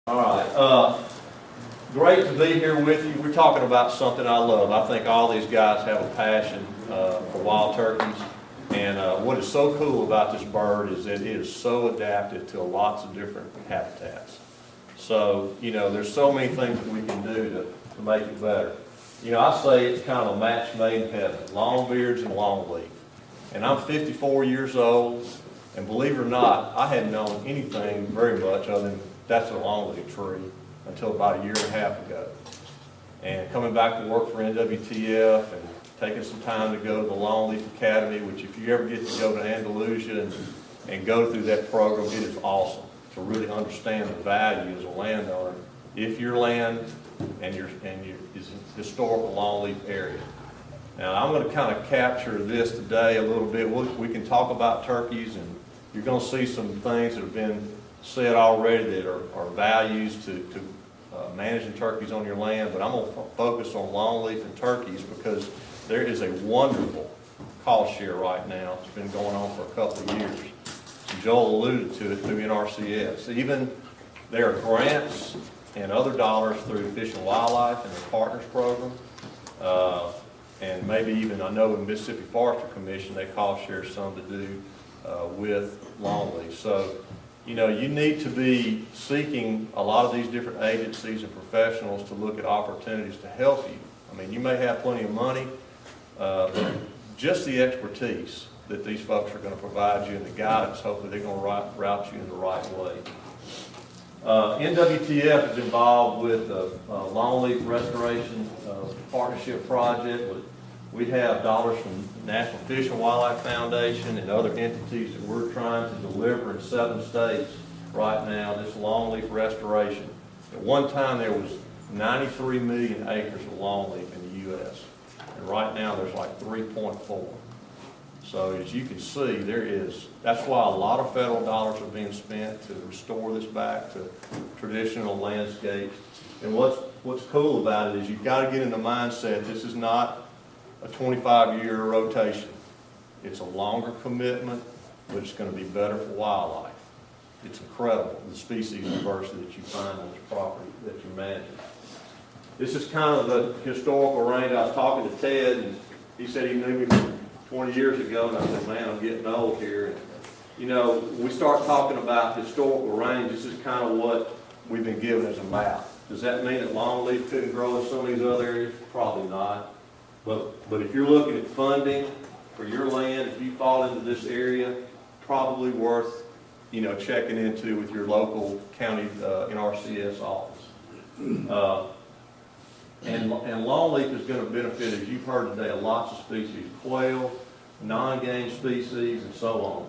All right. Great to be here with you. We're talking about something I love. I think all these guys have a passion for wild turkeys. And what is so cool about this bird is that it is so adapted to lots of different habitats. So, you know, there's so many things that we can do to make it better. You know, I say it's kind of a match made in heaven, longbeards and longleaf. And I'm 54 years old, and believe it or not, I hadn't known anything very much other than that's a longleaf tree until about a year and a half ago. And coming back to work for NWTF and taking some time to go to the Longleaf Academy, which if you ever get to go to Andalusia and go through that program, it is awesome to really understand the value as a landowner if your land and your is a historical longleaf area. Now I'm going to kind of capture this today a little bit. We can talk about turkeys, and you're going to see some things that have been said already that are values to managing turkeys on your land, but I'm going to focus on longleaf and turkeys because there is a wonderful cost share right now. It's been going on for a couple of years. And Joel alluded to it through NRCS. Even there are grants and other dollars through Fish and Wildlife and the Partners Program. And maybe even, I know in Mississippi Forestry Commission, they cost share some to do with longleaf. So, you know, you need to be seeking a lot of these different agencies and professionals to look at opportunities to help you. I mean, you may have plenty of money, but just the expertise that these folks are going to provide you and the guidance, hopefully they're going to route you in the right way. NWTF is involved with the Longleaf Restoration Partnership Project. We have dollars from the National Fish and Wildlife Foundation and other entities that we're trying to deliver in 7 states right now, this longleaf restoration. At one time there was 93 million acres of longleaf in the U.S. And right now there's like 3.4. So as you can see, that's why a lot of federal dollars are being spent to restore this back to traditional landscapes. And what's cool about it is you've got to get in the mindset, this is not a 25-year rotation. It's a longer commitment, but it's going to be better for wildlife. It's incredible, the species diversity that you find on this property that you're managing. This is kind of the historical range. I was talking to Ted, and he said he knew me 20 years ago, and I said, man, I'm getting old here. And, you know, we start talking about historical range, this is kind of what we've been given as a map. Does that mean that longleaf couldn't grow in some of these other areas? Probably not. But if you're looking at funding for your land, if you fall into this area, probably worth, you know, checking into with your local county NRCS office. And longleaf is going to benefit, as you've heard today, lots of species, quail, non-game species, and so on.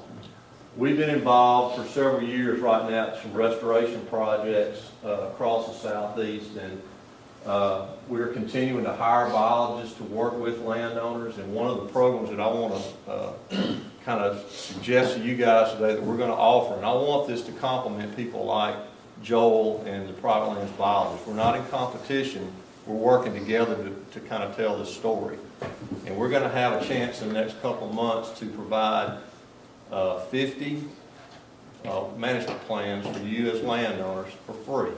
We've been involved for several years right now at some restoration projects across the southeast, and we're continuing to hire biologists to work with landowners. And one of the programs that I want to kind of suggest to you guys today that we're going to offer, and I want this to complement people like Joel and the private lands biologists. We're not in competition. We're working together to kind of tell this story. And we're going to have a chance in the next couple of months to provide 50 management plans for you as landowners for free.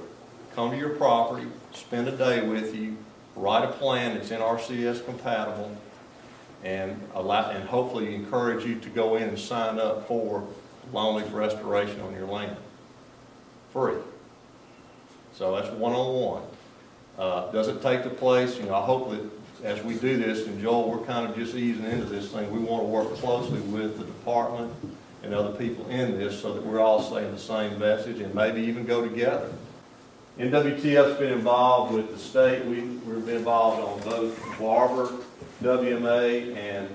Come to your property, spend a day with you, write a plan that's NRCS compatible, and hopefully encourage you to go in and sign up for longleaf restoration on your land. Free. So that's one-on-one. Doesn't take the place, you know, I hope that as we do this, and Joel, we're kind of just easing into this thing, we want to work closely with the department and other people in this so that we're all saying the same message and maybe even go together. NWTF's been involved with the state. We've been involved on both Barber, WMA, and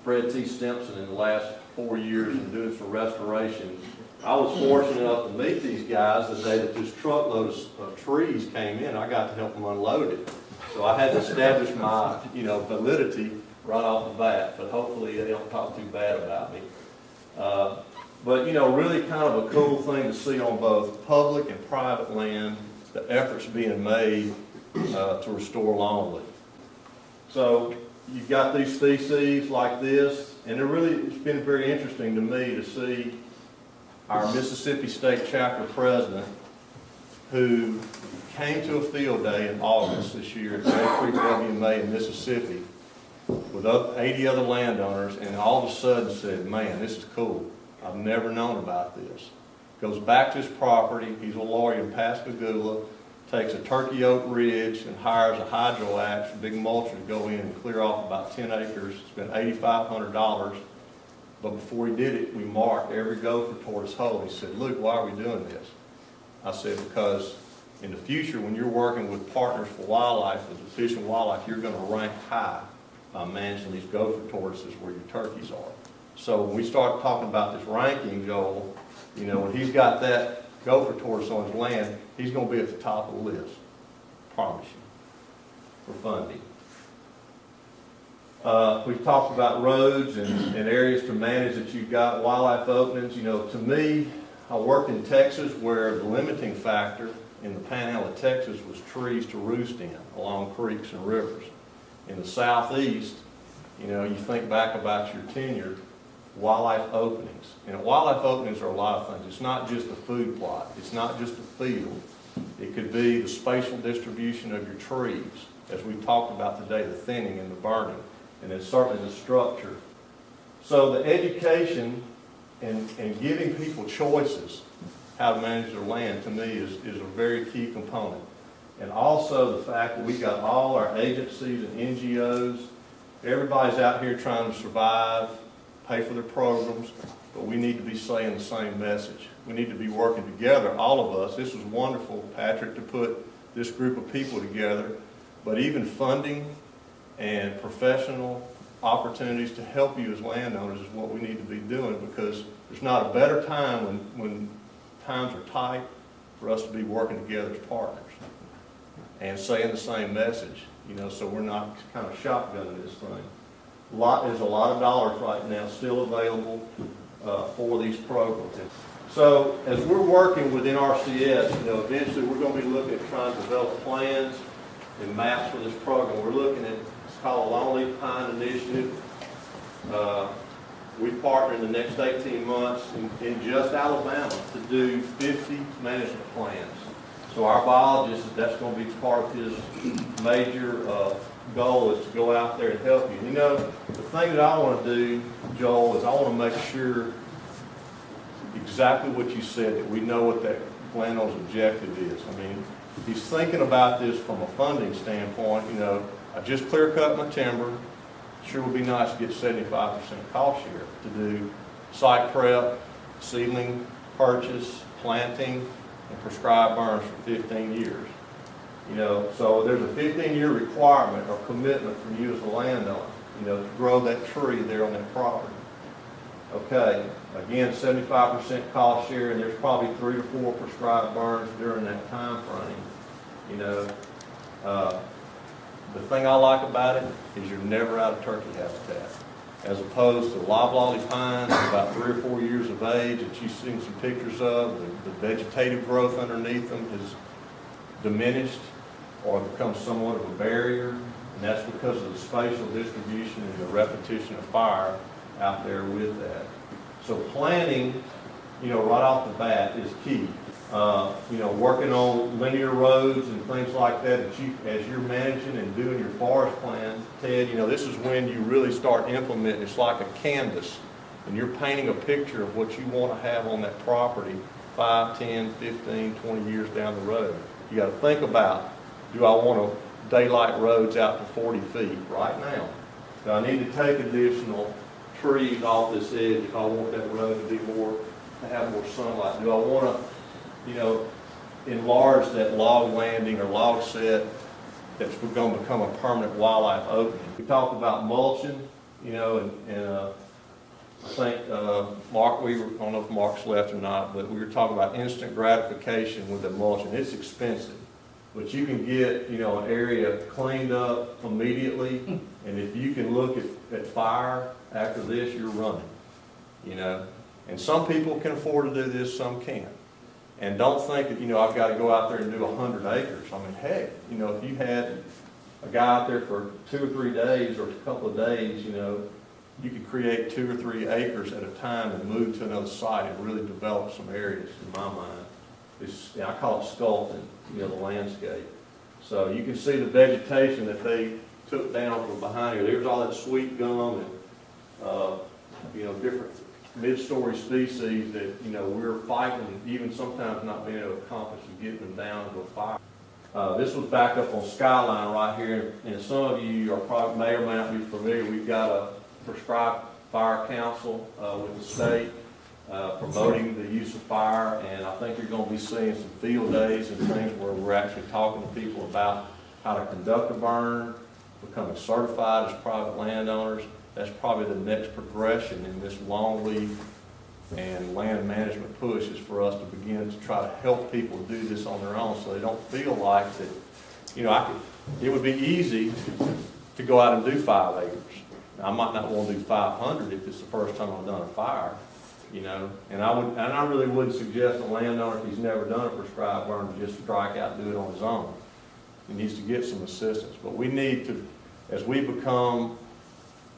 Fred T. Stimson in the last 4 years in doing some restoration. I was fortunate enough to meet these guys the day that this truckload of trees came in. I got to help them unload it. So I had to establish my, you know, validity right off the bat, but hopefully they don't talk too bad about me. But, you know, really kind of a cool thing to see on both public and private land, the efforts being made to restore longleaf. So you've got these species like this, and it's been very interesting to me to see our Mississippi State Chapter President who came to a field day in August this year at Red Creek WMA in Mississippi with 80 other landowners, and all of a sudden said, man, this is cool. I've never known about this. Goes back to his property. He's a lawyer in Pascagoula, takes a turkey oak ridge and hires a hydro-axe, a big mulcher, to go in and clear off about 10 acres. Spent $8,500. But before he did it, we marked every gopher toward his hole. He said, Luke, why are we doing this? I said, because in the future, when you're working with Partners for Wildlife, as a Fish and Wildlife, you're going to rank high by managing these gopher tortoises where your turkeys are. So when we start talking about this ranking, Joel, you know, when he's got that gopher tortoise on his land, he's going to be at the top of the list. Promise you. For funding. We've talked about roads and areas to manage that you've got, wildlife openings. You know, to me, I worked in Texas where the limiting factor in the panhandle of Texas was trees to roost in along creeks and rivers. In the southeast, you know, you think back about your tenure, wildlife openings. And wildlife openings are a lot of things. It's not just a food plot. It's not just a field. It could be the spatial distribution of your trees, as we talked about today, the thinning and the burning, and then certainly the structure. So the education and giving people choices how to manage their land, to me, is a very key component. And also the fact that we've got all our agencies and NGOs, everybody's out here trying to survive, pay for their programs, but we need to be saying the same message. We need to be working together, all of us. This was wonderful, Patrick, to put this group of people together, but even funding and professional opportunities to help you as landowners is what we need to be doing, because there's not a better time when times are tight for us to be working together as partners and saying the same message, you know, so we're not kind of shotgunning this thing. There's a lot of dollars right now still available for these programs. So as we're working within RCS, you know, eventually we're going to be looking at trying to develop plans and maps for this program. We're looking at, it's called a Longleaf Pine Initiative. We partner in the next 18 months in just Alabama to do 50 management plans. So our biologist, that's going to be part of his major goal, is to go out there and help you. You know, the thing that I want to do, Joel, is I want to make sure exactly what you said, that we know what that landowner's objective is. I mean, he's thinking about this from a funding standpoint. You know, I just clear cut my timber. Sure would be nice to get 75% cost share to do site prep, seedling purchase, planting, and prescribed burns for 15 years. You know, so there's a 15-year requirement or commitment from you as a landowner, you know, to grow that tree there on that property. Okay, again, 75% cost share, and there's probably 3 to 4 prescribed burns during that time frame. You know, the thing I like about it is you're never out of turkey habitat, as opposed to loblolly pines, about 3 or 4 years of age that you've seen some pictures of. The vegetative growth underneath them has diminished or become somewhat of a barrier, and that's because of the spatial distribution and the repetition of fire out there with that. So planning, you know, right off the bat is key. You know, working on linear roads and things like that, as you're managing and doing your forest plan, Ted, you know, this is when you really start implementing. It's like a canvas, and you're painting a picture of what you want to have on that property 5, 10, 15, 20 years down the road. You got to think about, do I want to daylight roads out to 40 feet right now? Do I need to take additional trees off this edge if I want that road to be to have more sunlight? Do I want to, you know, enlarge that log landing or log set that's going to become a permanent wildlife opening? We talked about mulching, you know, and I think Mark, I don't know if Mark's left or not, but we were talking about instant gratification with the mulching. It's expensive, but you can get, you know, an area cleaned up immediately, and if you can look at fire after this, you're running, you know. And some people can afford to do this, some can't. And don't think that, you know, I've got to go out there and do 100 acres. I mean, heck, you know, if you had a guy out there for 2 or 3 days or a couple of days, you know, you could create 2 or 3 acres at a time and move to another site and really develop some areas, in my mind. I call it sculpting, you know, the landscape. So you can see the vegetation that they took down from behind here. There's all that sweet gum and, you know, different mid-story species that, you know, we're fighting, even sometimes not being able to accomplish and getting them down to a fire. This was back up on Skyline right here, and some of you are probably may or may not be familiar. We've got a prescribed fire council with the state promoting the use of fire, and I think you're going to be seeing some field days and things where we're actually talking to people about how to conduct a burn, becoming certified as private landowners. That's probably the next progression in this longleaf and land management push, is for us to begin to try to help people do this on their own so they don't feel like that, you know, it would be easy to go out and do 5 acres. Now, I might not want to do 500 if it's the first time I've done a fire, you know, and I really wouldn't suggest a landowner, if he's never done a prescribed burn, to just strike out and do it on his own. He needs to get some assistance, but we need to, as we become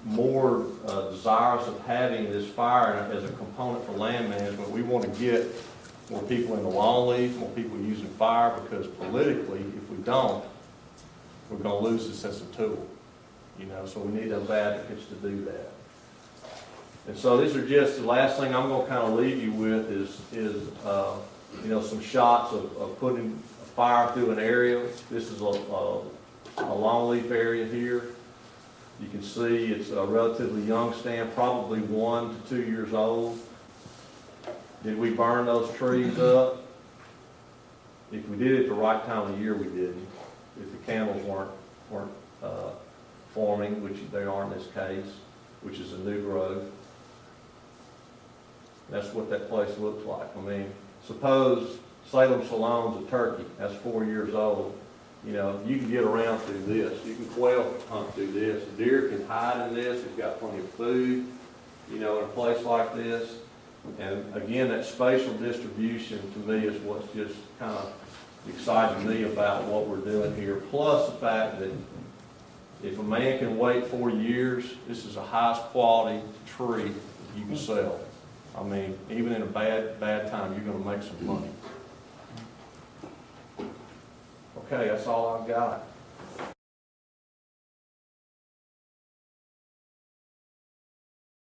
more desirous of having this fire as a component for land management, we want to get more people in the longleaf, more people using fire, because politically, if we don't, we're going to lose this as a tool, you know, so we need those advocates to do that. And so these are just, the last thing I'm going to kind of leave you with is you know, some shots of putting a fire through an area. This is a longleaf area here. You can see it's a relatively young stand, probably 1 to 2 years old. Did we burn those trees up? If we did it at the right time of year, we didn't. If the candles weren't forming, which they are in this case, which is a new growth. That's what that place looks like. I mean, suppose Salem Salone's a turkey, that's 4 years old. You know, you can get around through this. You can quail hunt through this. A deer can hide in this. It's got plenty of food, you know, in a place like this. And again, that spatial distribution to me is what's just kind of exciting me about what we're doing here. Plus the fact that if a man can wait 4 years, this is the highest quality tree you can sell. I mean, even in a bad time, you're going to make some money. Okay, that's all I've got.